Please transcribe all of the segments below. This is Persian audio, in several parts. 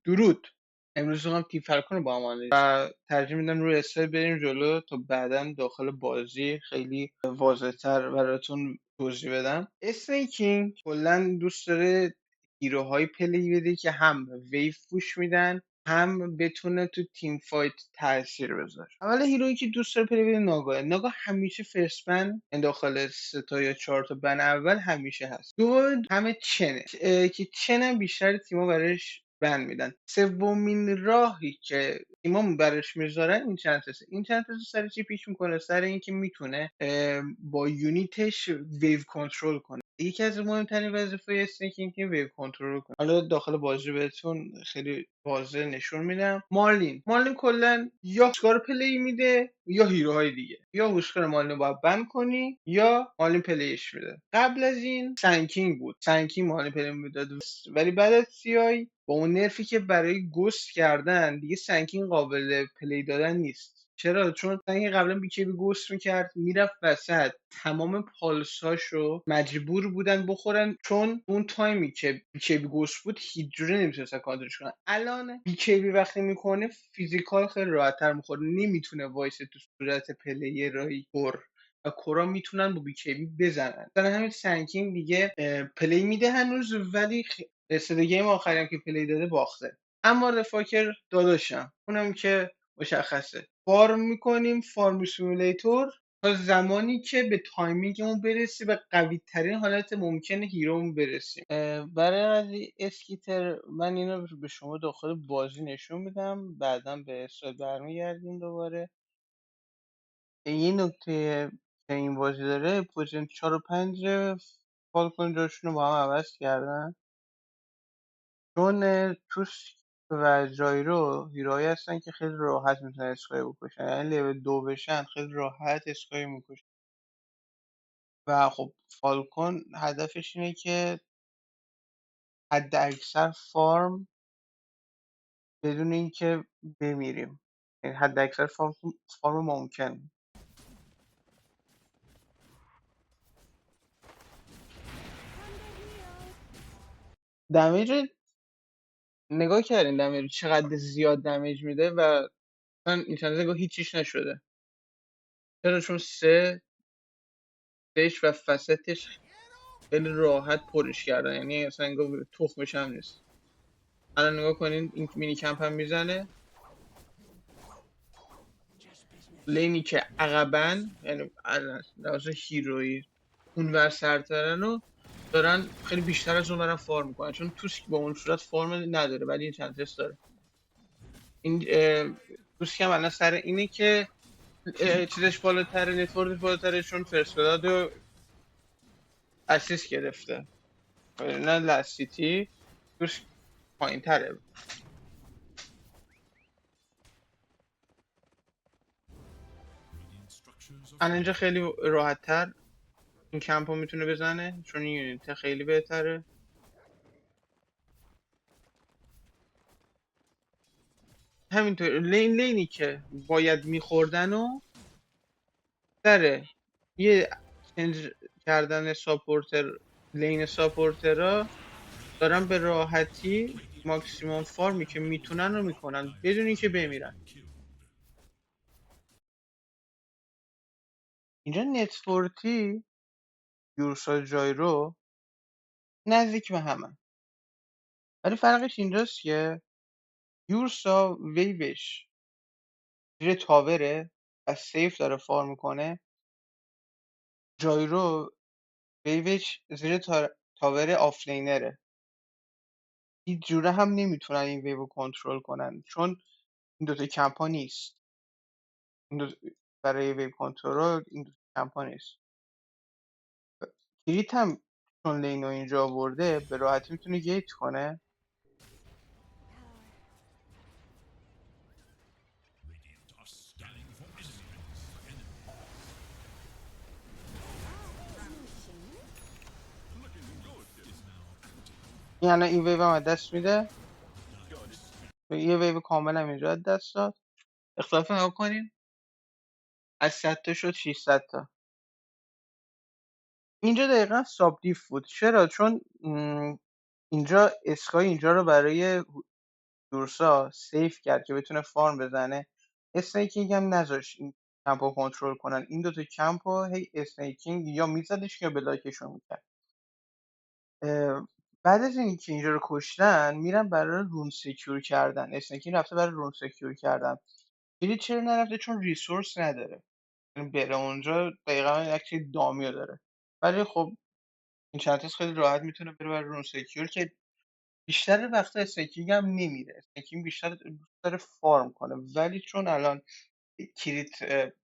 درود. امروز میخوام تیم فالکون رو با هم آنالیز و ترجیح میدم روی اسلاید بریم جلو تا بعدا داخل بازی خیلی واضح‌تر براتون توضیح بدم. اسنیکینگ کلا دوست داره هیروهای پلی بده که هم ویو پوش میدن هم بتونه تو تیم فایت تاثیر بذاره. اول هیرویی که دوست داره پلی بده ناگاه همیشه فرست بن داخل 3 تا یا 4 تا بن اول همیشه هست. دوم همه چنه که چن هم بیشتر تیما براش بن میدن. سومین راهی که تیما براش میذارن این چند تاسه. این چند تاسه سر چی پیش میکنه؟ سر اینکه میتونه با یونیتش ویو کنترل کنه. یکی از مهمترین وظایف اسنیکینگ که ویو کنترل کنه. حالا داخل بازی بهتون خیلی واضح نشون میدم. مارلین کلا یا هوشکار پلی میده یا هیروهای دیگه، یا هوشکار مارلین رو باید بند کنی یا مارلین پلیش میده. قبل از این سنکینگ بود، سنکینگ مارلین پلی میداد، ولی بعد از CI با اون نرفی که برای گست کردن دیگه سنکینگ قابل پلی دادن نیست. چرا؟ چون سنگ قبلا بیکیبی گست میکرد میرفت وسط، تمام پالساشو مجبور بودن بخورن، چون اون تایمی که بیکیبی گست بود هیچ جوره نمیتونستن کانترلش کنن. الان بیکیبی وقتی میکنه فیزیکال خیلی راحت‌تر میخوره، نمیتونه وایس تو صورت پلیرای پر و کورا میتونن با بیکیبی بزنن. مثلا همین سنکینگ دیگه پلی میده هنوز، ولی رسیده گیم آخری هم که پلی داده باخته. اما رفاکر داداشم اونم که مشخصه، فارم میکنیم فارم سیمولیتور تا زمانی که به تایمینگمون برسیم و قوی ترین حالت ممکن هیرومون برسیم. برای قضیه اسکیتر من اینو به شما داخل بازی نشون میدم، بعدا به اسلاید برمیگردیم دوباره. یه نکته که این بازی داره، پوزیشن 4 و 5 فالکون جاشون رو با هم عوض کردن، چون توس و جایرو هیروهایی هستن که خیلی راحت میتونن اسکای بکشن، یعنی لول 2 بشن خیلی راحت اسکای میکشن. و خب فالکون هدفش اینه که حد اکثر فارم بدون اینکه بمیریم، یعنی حد اکثر فارم ممکن. دمیج نگاه کردین دمیج چقدر زیاد دمیج میده و مثلا این چند نگاه هیچیش نشده. چرا؟ چون سهش و فستش خیلی راحت پرش کردن، یعنی اصلا انگار تخمش هم نیست. الان نگاه کنین این مینی کمپ هم میزنه، لینی که عقبن یعنی لحاظ هیرویی اونور سرترن رو دارن خیلی بیشتر از اون برن فارم میکنن، چون توسک با اون صورت فرم نداره ولی این چند تست داره. این توسک هم الان سر اینه که چیزش بالاتره، نتورکش بالاتره، چون فرستاداد رو اسیس گرفته، نه لسیتی توسک پایین تره. الان اینجا خیلی راحت تر این کمپ رو میتونه بزنه، چون این یونیت خیلی بهتره. همینطور لینی که باید میخوردن و سر یه چنج کردن ساپورتر، لین ساپورترها دارن به راحتی ماکسیموم فارمی که میتونن رو میکنن بدون اینکه بمیرن. اینجا نتورتی یورسا جایرو نزدیک به همن، ولی فرقش اینجاست که یورسا ویوش زیر تاوره و سیف داره فارم میکنه، جایرو ویوش زیر تاور آفلینره. هیچ جوره هم نمیتونن این ویو رو کنترل کنن، چون این دوتا کمپا نیست. این دو برای ویو کنترل این دوتا کمپا نیست. کریت هم چون لینو اینجا آورده به راحتی میتونه گیت کنه. این الان این ویو هم از دست میده، یه ویو کامل هم اینجا از دست داد. اختلاف نگاه کنین از 100 تا شد 600 تا. اینجا دقیقا ساب دیف بود. چرا؟ چون اینجا اسکای اینجا رو برای یورسا سیف کرد که بتونه فارم بزنه. اسنیکینگ هم نذاشت این کمپ رو کنترل کنن. این دوتا کمپ رو هی اسنیکینگ یا میزدش یا بلاکشون میکرد. بعد از اینکه اینجا رو کشتن میرن برای رون سکیور کردن. اسنیکینگ رفته برای رون سکیور کردن. کلید چرا نرفته؟ چون ریسورس نداره. یعنی بره اونجا دقیقا یک دامیو داره. ولی خب این چنتیس خیلی راحت میتونه بره برای رون سکیور که بیشتر وقتا اسنیکینگ هم نمیره. اسنیکینگ بیشتر دوست داره فارم کنه، ولی چون الان کریت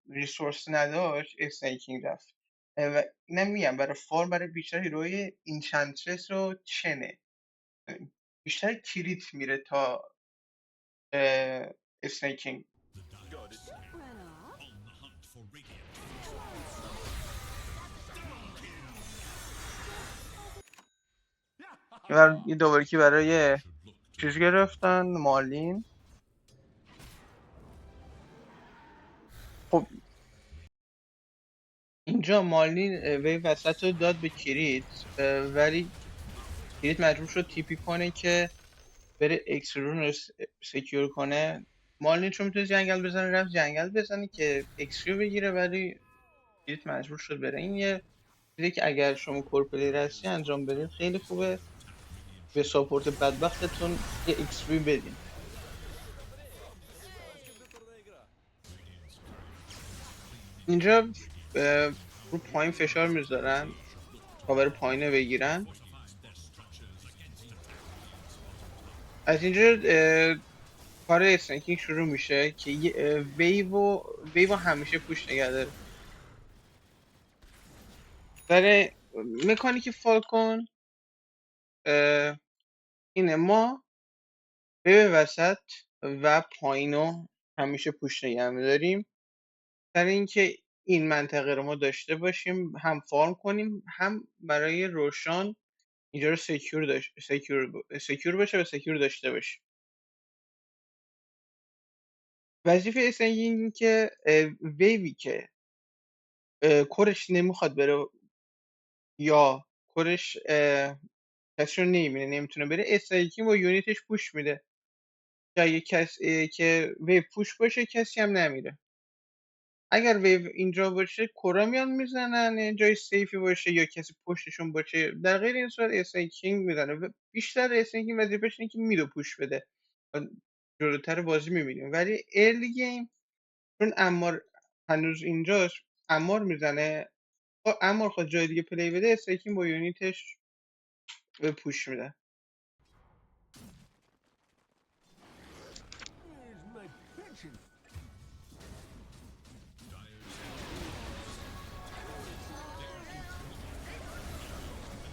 ریسورس نداشت اسنیکینگ رفت. و اینم میگم برای فارم برای بیشتر هیروی اینچنترس و چنه بیشتر کریت میره تا اسنیکینگ. یه دوباره که برای چیز گرفتن مالین. خب اینجا مالین وی وسط رو داد به کریت، ولی کریت مجبور شد تیپی کنه که بره اکسرون رو سکیور کنه. مالین چون میتونه جنگل بزنه رفت جنگل بزنه که اکسیو بگیره، ولی کریت مجبور شد بره. این یه چیزی که اگر شما کورپلیر هستی انجام بدین خیلی خوبه، به ساپورت بدبختتون یه اکسپی بدین. اینجا رو پایین فشار میذارن تا بره پایین بگیرن. از اینجا کار اسنیکینگ شروع میشه که ویو همیشه پوش نگه داره. در مکانیک فالکون اینه، ما ویو وسط و پایینو همیشه پوش نگه میداریم، برای اینکه این منطقه رو ما داشته باشیم، هم فارم کنیم، هم برای روشان اینجا رو سکیور باشه و سکیور داشته باشیم. وظیفه اسنیکینگ این که ویوی که کورش نمیخواد بره یا کورش کسی رو نمیبینه نمیتونه بره، اسنیکینگ با یونیتش پوش میده که اگه کسی که ویو پوش باشه کسی هم نمیره. اگر ویو اینجا باشه کورا میان میزنن، جای سیفی باشه یا کسی پشتشون باشه، در غیر این صورت اسنیکینگ میزنه. و بیشتر اسنیکینگ وظیفش اینه که میدو پوش بده و جلوتر بازی میبینیم. ولی ارلی گیم چون امار هنوز اینجاست، امار میزنه، امار خود جای دیگه پلی بده، استیکین با یونیتش به پوش میده.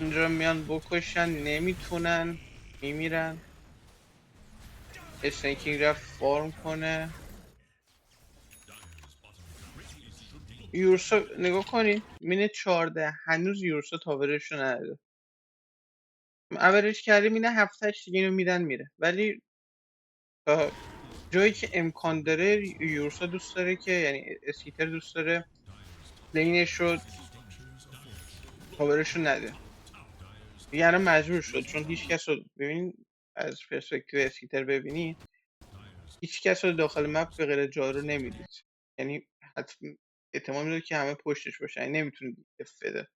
اینجا میان بکشن نمیتونن، میمیرن. اسنیکینگ رفت فارم کنه. یورسا نگاه کنین مینه 14 هنوز یورسا تاورش رو نداده. اولش کردیم اینه 7 دیگه اینو میدن میره، ولی تا جایی که امکان داره یورسا دوست داره که، یعنی اسکیتر دوست داره لینش رو تاورش رو نده. یعنی مجبور شد، چون هیچ کس رو ببینین از پرسپکتیو اسکیتر ببینین، هیچ کس رو داخل مپ به غیر جارو نمیدید. یعنی حتما احتمال میداد که همه پشتش باشن، یعنی نمیتونه دف بده.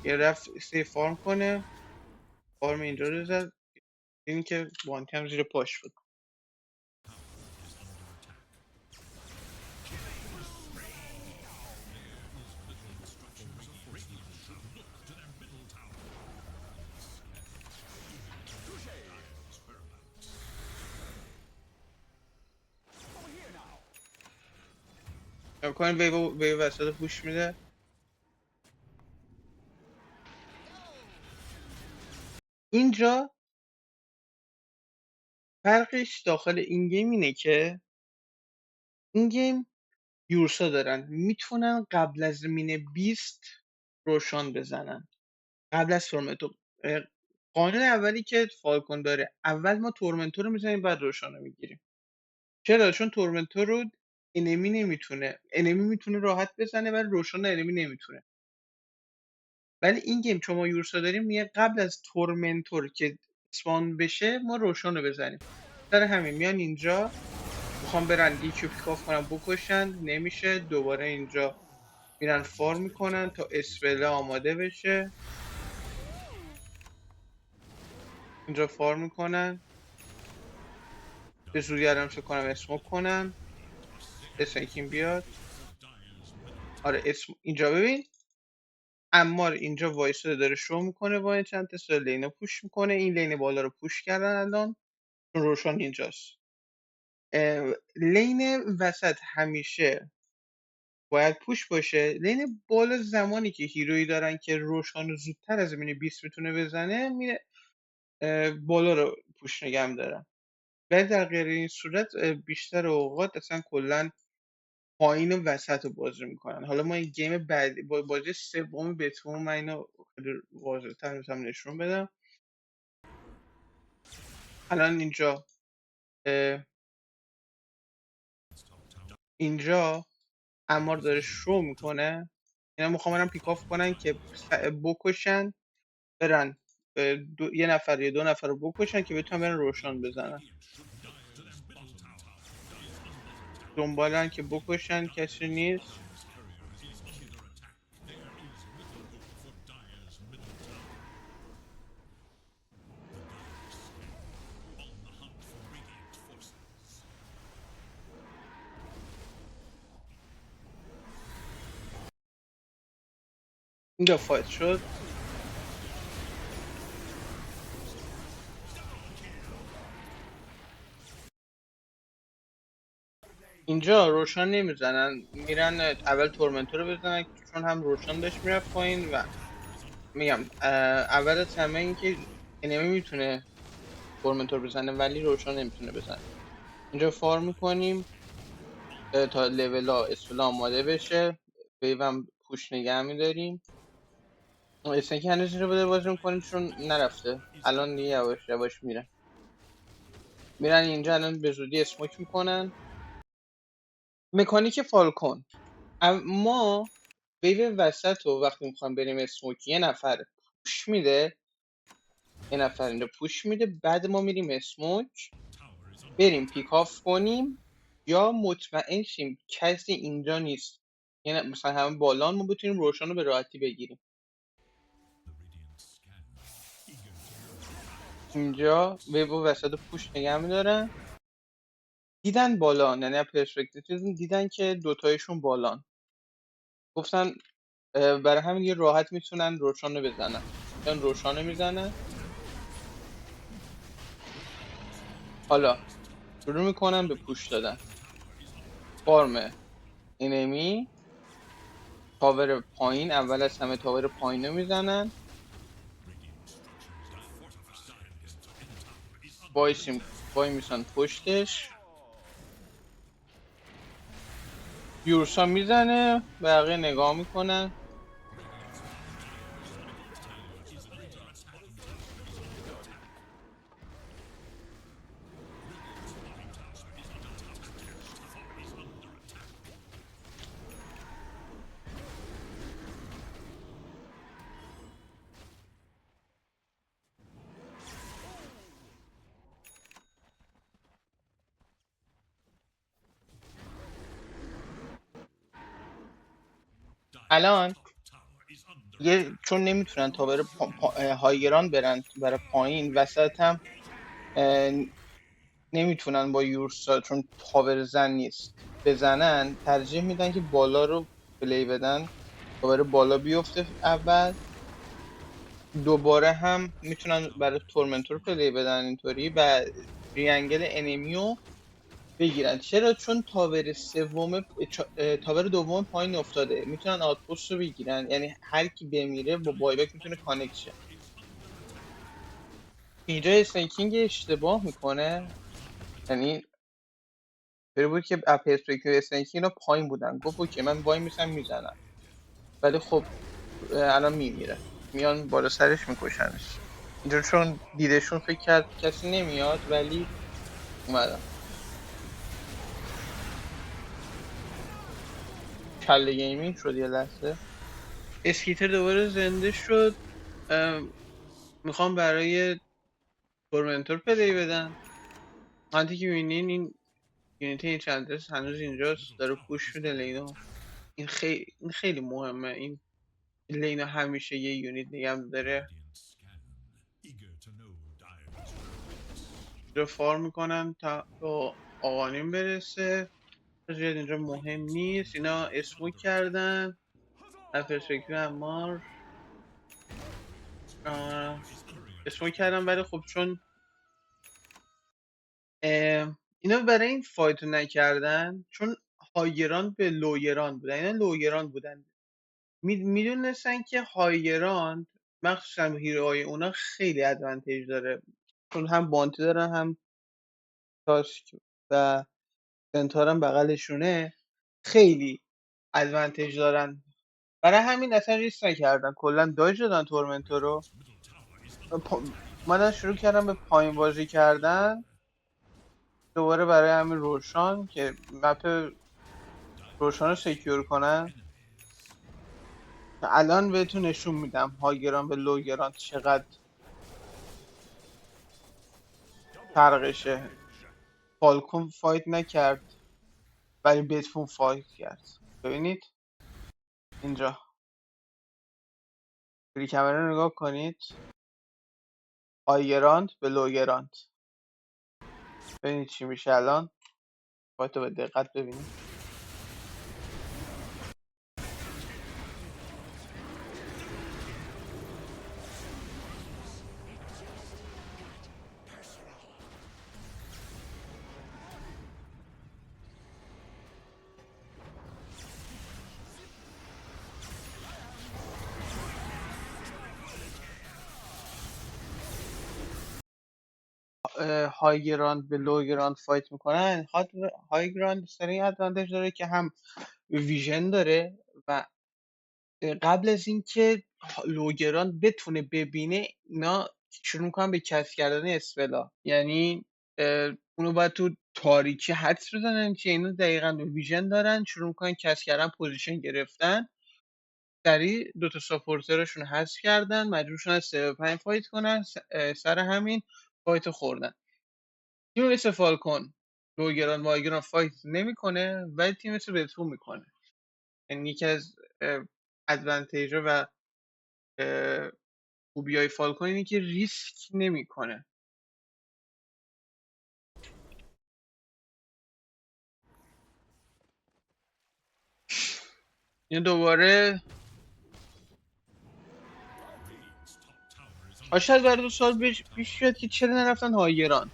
یه رفت سیف فارم کنه، فارم اینجا رو زد، این که وانتی هم زیر پاش بود. امکان ویو وسط پوش میده. اینجا فرقش داخل این گیم اینه که این گیم یورسا دارن میتونن قبل از مینه 20 روشان بزنن، قبل از تورمنتو. قانون اولی که فالکون داره، اول ما تورمنتو رو میزنیم بعد روشان رو میگیریم. چرا؟ چون تورمنتو رو انمی میتونه راحت بزنه ولی روشان انمی نمیتونه. ولی این گیم چون ما یورسا داریم میگه قبل از تورمنتور که اسپان بشه ما روشان رو بزنیم. سر همین میان اینجا میخوام برن یکی رو پیکاف کنن بکشن، نمیشه. دوباره اینجا میرن فارم میکنن تا اسپله آماده بشه. اینجا فارم میکنن، به زودی الان فکر کنم اسموک کنن. اسنکین بیاد. آره اسم اینجا ببین امار اینجا وایساده داره شو میکنه با این چند تا لین پوش میکنه. این لین بالا رو پوش کردن الان چون روشن اینجاست. لین وسط همیشه باید پوش باشه. لین بالا زمانی که هیرویی دارن که روشن زودتر از مینی 20 میتونه بزنه میره بالا رو پوش نگم دارن. ولی در غیر این صورت بیشتر اوقات اصلا کلا پایین و وسط رو بازی میکنن. حالا ما این گیم بعدی با بازی سوم بتمون من اینو خیلی واضح‌تر میتونم نشون بدم. الان اینجا امار داره شو میکنه. اینا میخوام برن پیکاف کنن که بکشن برن یه نفر یا دو نفر رو بکشن که بتونن برن روشن بزنن. دنبالن که بکشن، کسی نیست. اینجا فایت شد. اینجا روشن نمیزنن، میرن اول تورمنتو رو بزنن چون هم روشن داشت میرفت پایین. و میگم اول از همه این که انمی میتونه تورمنتو رو بزنه ولی روشن نمیتونه بزنه. اینجا فارم میکنیم تا لولا اسفلا آماده بشه. ویوم پوش نگه میداریم. اسنکی هنوز رو بده بازی میکنیم چون نرفته. الان دیگه یواش یواش میرن اینجا الان به زودی اسموک میکنن. مکانیک فالکون ما ویو وسط رو وقتی میخوایم بریم اسموک یه نفر پوش میده، یه نفر اینجا پوش میده، بعد ما میریم اسموک بریم پیک آف کنیم یا مطمئن شیم کسی اینجا نیست، یعنی مثلا همه بالان ما بتونیم روشن رو به راحتی بگیریم. اینجا ویو وسط رو پوش نگه میدارن. دیدن بالان، یعنی پرسپکتیو دیدن که دوتایشون بالان، گفتن برای همین یه راحت میتونن روشن رو بزنن. چون روشن رو میزنن. حالا شروع میکنن به پوش دادن. فارم انمی تاور پایین، اول از همه تاور پایین رو میزنن. وای میسن پشتش. یورسا میزنه، بقیه نگاه میکنن. الان چون نمیتونن تاور هایگران برن برای پایین، وسط هم نمیتونن با یورسا چون تاور زن نیست بزنن، ترجیح میدن که بالا رو پلی بدن، تاور بالا بیفته اول. دوباره هم میتونن برای تورمنتور پلی بدن اینطوری و ریانگل انمیو بگیرن. چرا؟ چون تاور دوم پایین افتاده، میتونن آتپوست رو بگیرن، یعنی هر کی بمیره با بایبک میتونه کانکت شه. اینجا اسنیکینگ اشتباه میکنه، یعنی بری بود که پرسپکتیو اسنیکینگ اینا پایین بودن، گفت اوکی من وای میسم میزنم، ولی خب الان میمیره، میان بالا سرش میکشنش. اینجا چون دیدشون فکر کرد کسی نمیاد ولی اومدم. کله گیمینگ شد یه لحظه. اسکیتر دوباره زنده شد. میخوام برای تورمنتور پلی بدن. هانتی که میبینین این یونیتی این چندرس هنوز اینجاست، داره پوش میده لینو. این خیلی مهمه. این لینا همیشه یه یونیت نگم داره. رو فارم میکنن تا آقانیم برسه. زیاد اینجا مهم نیست. اینا اسموک کردن از پرسپکتیو امار اسموک کردن، ولی خب چون اینا برای این فایتو نکردن چون هایگران به لوگران بودن. اینا لوگران بودن، میدونستن که هایگران مخصوصا هیروهای اونا خیلی ادوانتیج داره، چون هم بانتی دارن هم تاسک و سنتار هم بغلشونه، خیلی ادوانتیج دارن. برای همین اصلا ریسک نکردن، کلا داج دادن تورمنتو رو. اومدن شروع کردن به پایین بازی کردن دوباره برای همین روشان که مپ روشان رو سکیور کنن. الان بهتون نشون میدم هایگران به لوگران چقدر فرقشه. فالکون فایت نکرد ولی بتفون فایت کرد. ببینید اینجا فری کمره رو نگاه کنید، هایگراند به لوگراند. ببینید چی میشه الان. باید تو به دقت ببینید. هایگراند به لوگراند فایت میکنن. هایگراند سر این ادوانتج داره که هم ویژن داره و قبل از اینکه لوگراند بتونه ببینه اینا شروع میکنن به کسب کردن اسپلا. یعنی اونو باید تو تاریکی حدس بزنن که اینا دقیقا ویژن دارن، شروع میکنن کسب کردن، پوزیشن گرفتن. سریع دوتا ساپورترشون حذف کردن، مجبور شدن 3-5 فایت کنن. سر همین فایت خوردن. تیم مثل فالکون لوگران مایگران فایت نمیکنه ولی تیم مثل بتفون میکنه. یعنی یکی از ادوانتیج و خوبی های فالکون اینه که ریسک نمیکنه. این دوباره شاید برای 2 سال پیش بیاد که چرا نرفتن هایگراند.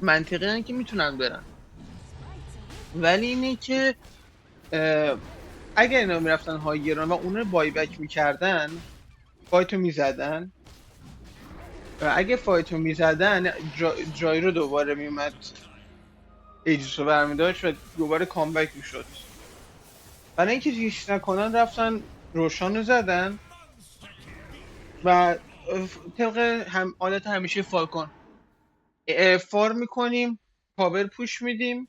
منطقی که میتونن برن، ولی اینه که اگر اینا میرفتن هایگراند و اون رو بای بک میکردن، فایتو میزدن. اگه فایتو میزدن جای رو دوباره میومد ایجیس رو برمیداشت و دوباره کامبک میشد. برای اینکه ریسک نکنن رفتن روشان رو زدن و طبق حالت همیشه فالکون فارم میکنیم، پاور پوش میدیم،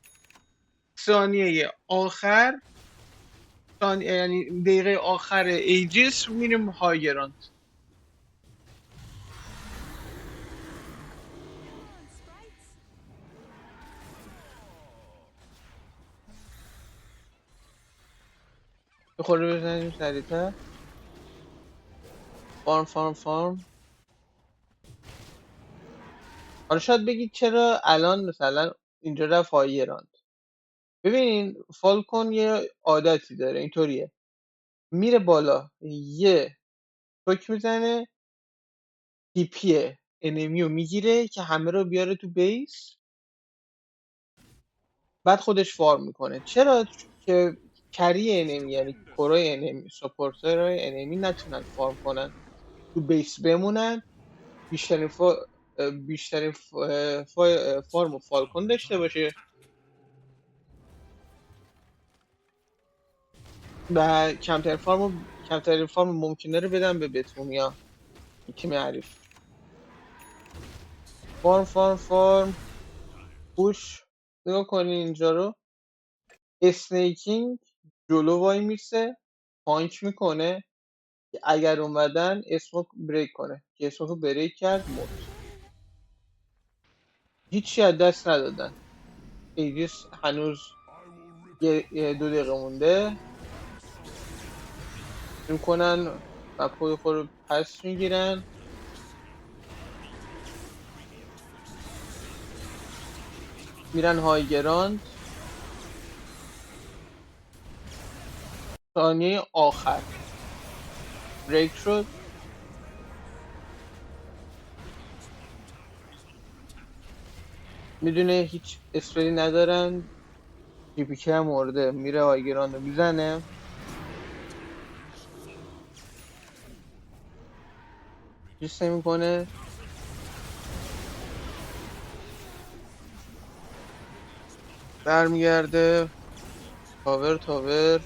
ثانیه آخر یعنی دقیقه آخر ایجیس میریم هایگراند. بخوره بزنیم سریعتر. فارم فارم فارم. حالا شاید بگید چرا الان مثلا اینجا رفت هایگراند. ببینین فالکون یه عادتی داره اینطوریه، میره بالا یه توک میزنه، TP انمیو میگیره که همه رو بیاره تو بیس، بعد خودش فارم میکنه. چرا که کری انمی یعنی کورای انمی سپورترهای انمی نتونن فارم کنن، تو بیس بمونن، بیشترین بیشترین فارم و فالکون داشته باشه و کمترین فارم ممکنه رو بدن به بتمومیا تیم حریف. فارم فارم فارم پوش. نگاه کنین اینجا رو، اسنیکینگ جلو وای میسه، پانچ میکنه که اگر اومدن اسموک بریک کنه، که اسموک بریک کرد مرد. هیچی از دست ندادن. ایدیس هنوز یه 2 دقیقه مونده میکنن و پای خود رو پس میگیرن. میرن هایگراند. ثانیه آخر بریک شد. میدونه هیچ اسپری ندارن. جیپیکه هم مرده. میره هایگراند رو میزنه. چیز نمیکنه. برمیگرده. تاور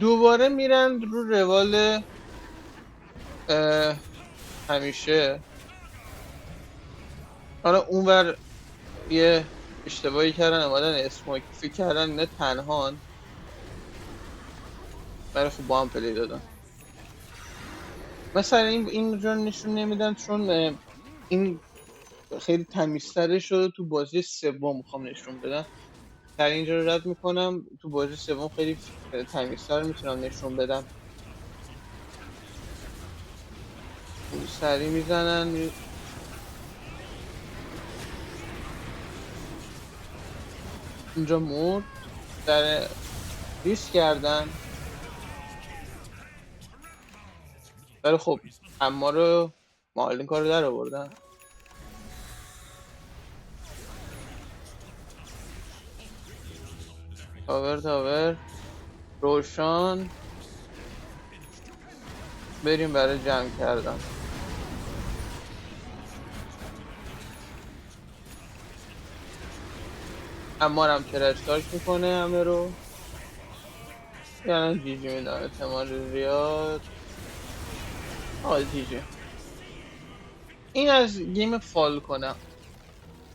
دوباره میرن رو روال همیشه. حالا اونور یه اشتباهی کردن، اومدن اسموک فکر کردن اینا تنهان، ولی خب با هم پلی دادن. مثلا این رو نشون نمیدن چون این خیلی تمیزتره شده. تو بازی سوم میخوام نشون بدم. در اینجا رو رد میکنم. تو بازی سوم خیلی تمیزتر میتونم نشون بدم. سری میزنن. اینجا مرد. در ریسک کردن، ولی خب اما رو مالین کار در آوردن. تاور روشان. بریم برای جمع کردن. اما هم ترش تاک میکنه همه رو. یعنی جی جی میدم احتمال زیاد. جی جی. این از گیم فال کنم.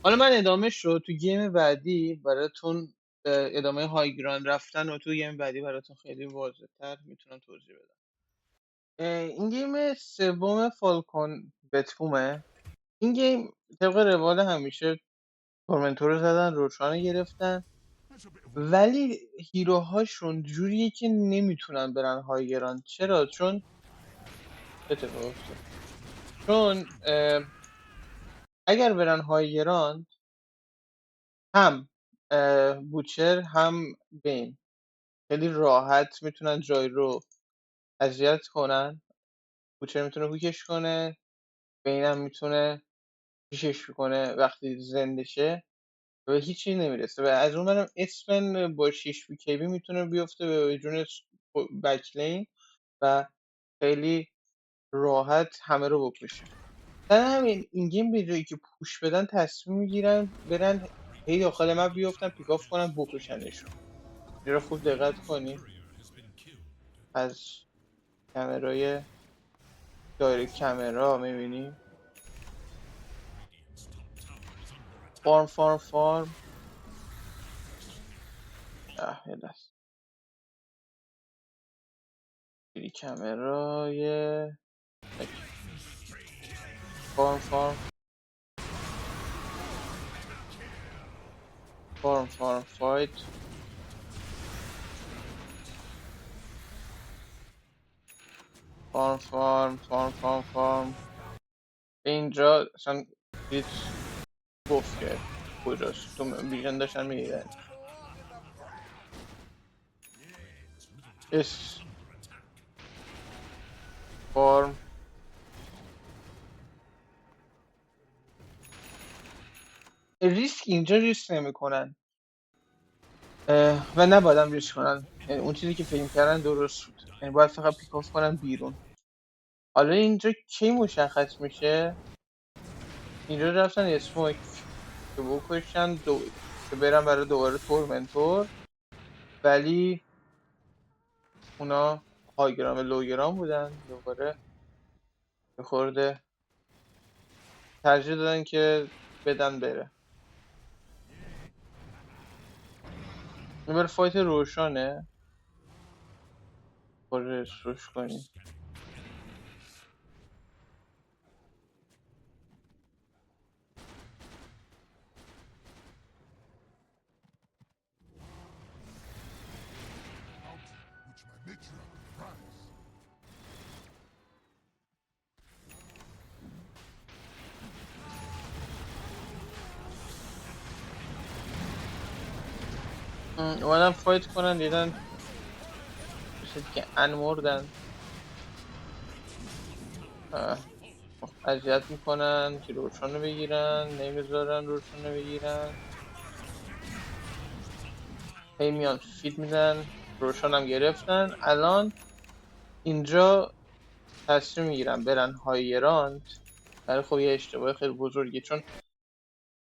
حالا من ادامه شد تو گیم بعدی براتون. ادامه های گراند رفتن و تو گیم بعدی براتون خیلی واضح تر میتونم توضیح بدم. این گیم سوم فالکون بتفومه. این گیم طبق روال همیشه تورمنتور رو زدن، روشان گرفتن، ولی هیروهاشون جوریه که نمیتونن برن هایگراند. چرا؟ چون اتفاق افتاد. چون اگر برن هایگراند هم بوچر هم بین خیلی راحت میتونن جای رو اذیت کنن. بوچر میتونه هوکش کنه، بین هم میتونه پیشش کنه وقتی زنده شه و هیچی نمیرسه. و از اون برم اسپن با 6 کیبی میتونه بیفته به جون بکلین و خیلی راحت همه رو بکشه. در همین این گیم به جایی که پوش بدن تصمیم میگیرن برن هی داخل مپ بیفتن پیکاف کنن بکشنشون. اینجا خوب دقت کنی. از کامرای دایرکت کامرا میبینی فارم. یه دست دیدی کامرای فارم فایت. فارم. اینجا اصلا هیچ گفت که کجاست. تو بیژن داشتن میدیدن اس فارم. ریسک اینجا ریسک نمیکنن و نباید ریسک کنن. یعنی اون چیزی که فکر کردن درست بود. یعنی باید فقط پیکاف کنن بیرون. حالا اینجا کی مشخص میشه؟ اینجا رفتن اسموک که بکشن که برن برای دوباره تورمنتور، ولی اونا هایگرام لوگرام بودن. دوباره بخورده ترجیح دادن که بدن بره. این بر فایت روشانه. روش کنیم. اومدن فایت کنن دیدن مثل که مردن. اذیت میکنن که روشن رو بگیرن، نمیذارن روشن رو بگیرن، هی میان فیت میدن، روشن هم گرفتن. الان اینجا تصمیم میگیرن برن هایراند، ولی خب یه اشتباه خیلی بزرگی، چون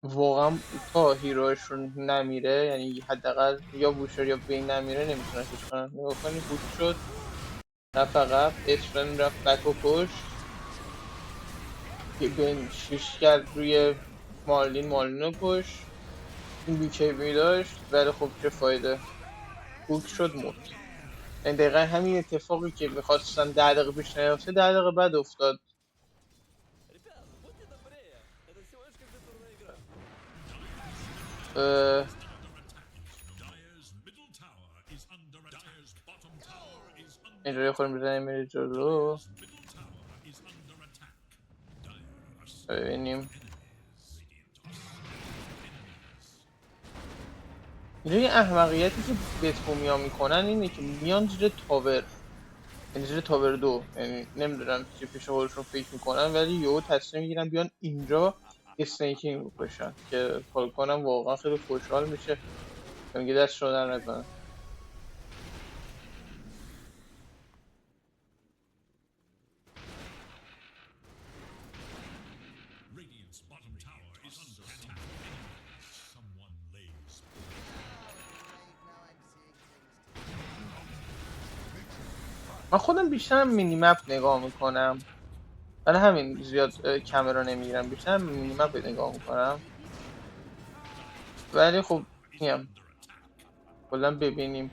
واقعا تا هیروشون نمیره، یعنی حداقل یا بوشر یا بین نمیره نمیتونن چیز کنن. نگاه کنی هوک شد، رفت عقب، اسفن رفت بک و کشت، بین شیش کرد روی مارلین رو کشت، این بیکیبی داشت ولی خب چه فایده، هوک شد مرد. این دقیقا همین اتفاقی که میخواستن 10 دقیقه پیش نیفته 10 دقیقه بعد افتاد. اینجوری خود میزنیم میره جلو، ببینیم اینجا یه احمقیتی که بتومیا میکنن اینه که میان زیر تاور، یعنی زیر تاور 2، یعنی نمیدونم چی پیش خودشون فکر میکنن، ولی یهو تصمیم میگیرن بیان اینجا اسنیکینگ بکشن که فالکونم واقعا خیلی خوشحال میشه، میگه دست شدن نکنن. من خودم بیشتر مینی مپ نگاه میکنم، برای همین زیاد کامرا نمیگیرم، بیشتر مینی مپ نگاه میکنم. ولی خب میگم کلا ببینیم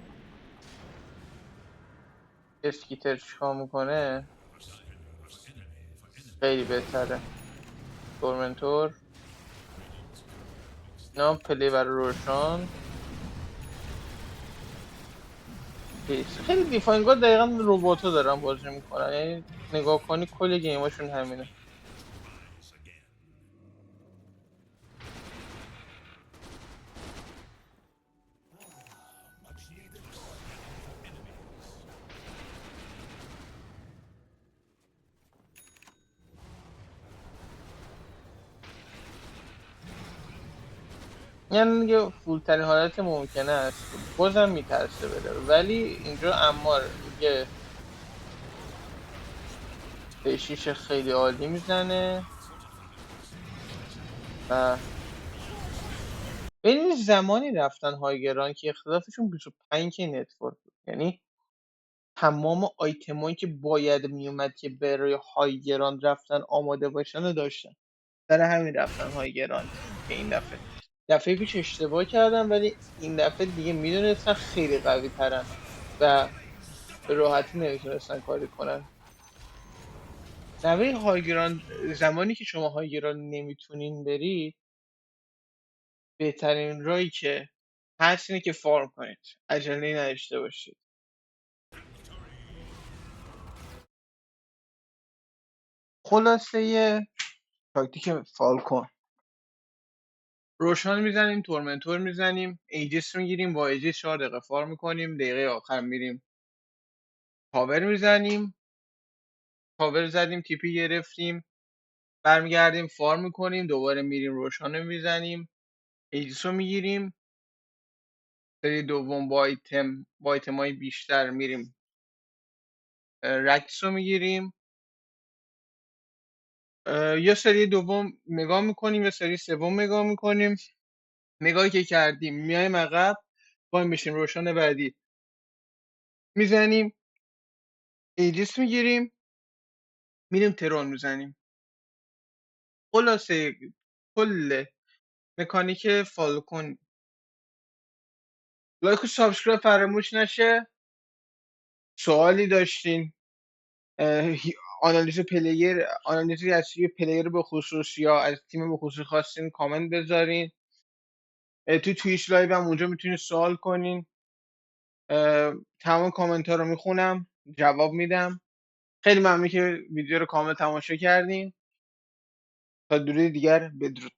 اسکیتر چیکار میکنه خیلی بهتره. تورمنتور اینا پلی برای روشن خیلی دیفاینگا دقیقا روبوتا دارن بازی میکنن، یعنی نگاه کنی کل گیماشون همینه. یعنی دیگه فولترین حالت ممکنه است، بازم میترسه بره، ولی اینجا امار یه شیش خیلی عالی میزنه و ببین زمانی رفتن هایگران که اختلافشون 25 که نتورک بود، یعنی تمام آیتمایی که باید میومد که برای هایگران رفتن آماده باشن رو داشتن، در همین رفتن هایگران که این دفعه پیش اشتباه کردن، ولی این دفعه دیگه میدونستن خیلی قوی ترن و به راحتی نمیتونستن کاری کنن. نوه هایگران، زمانی که شما هایگران نمیتونین برید، بهترین راهی که هست اینه که فارم کنید، عجله نداشته باشید. خلاصه تاکتیک فالکون، روشن میزنیم، تورمنتور میزنیم، ایجس میگیریم، با ایجس 4 دقیقه فارم میکنیم، دقیقه آخر میریم پاور میزنیم، پاور زدیم تیپی گرفتیم، برمیگردیم فارم میکنیم، دوباره میریم روشن رو میزنیم، ایجس رو میگیریم، سری دوم با ایتم های بیشتر میریم رکس رو میگیریم، یا سری دوم نگاه میکنیم یا سری سوم نگاه میکنیم. نگاهی که کردیم میایم عقب، وای میشیم روشن بعدی میزنیم، ایجس میگیریم، میریم ترون میزنیم. خلاصه کل مکانیک فالکون. لایک و سابسکرایب فراموش نشه. سوالی داشتین، آنالیز پلیر، آنالیزی از پلیر به خصوص یا از تیم به خصوص خواستین کامنت بذارین. تو تویچ لایو هم اونجا میتونید سوال کنین، تمام کامنت ها رو میخونم، جواب میدم. خیلی ممنون که ویدیو رو کامل تماشا کردین. تا دوره دیگر بدرود.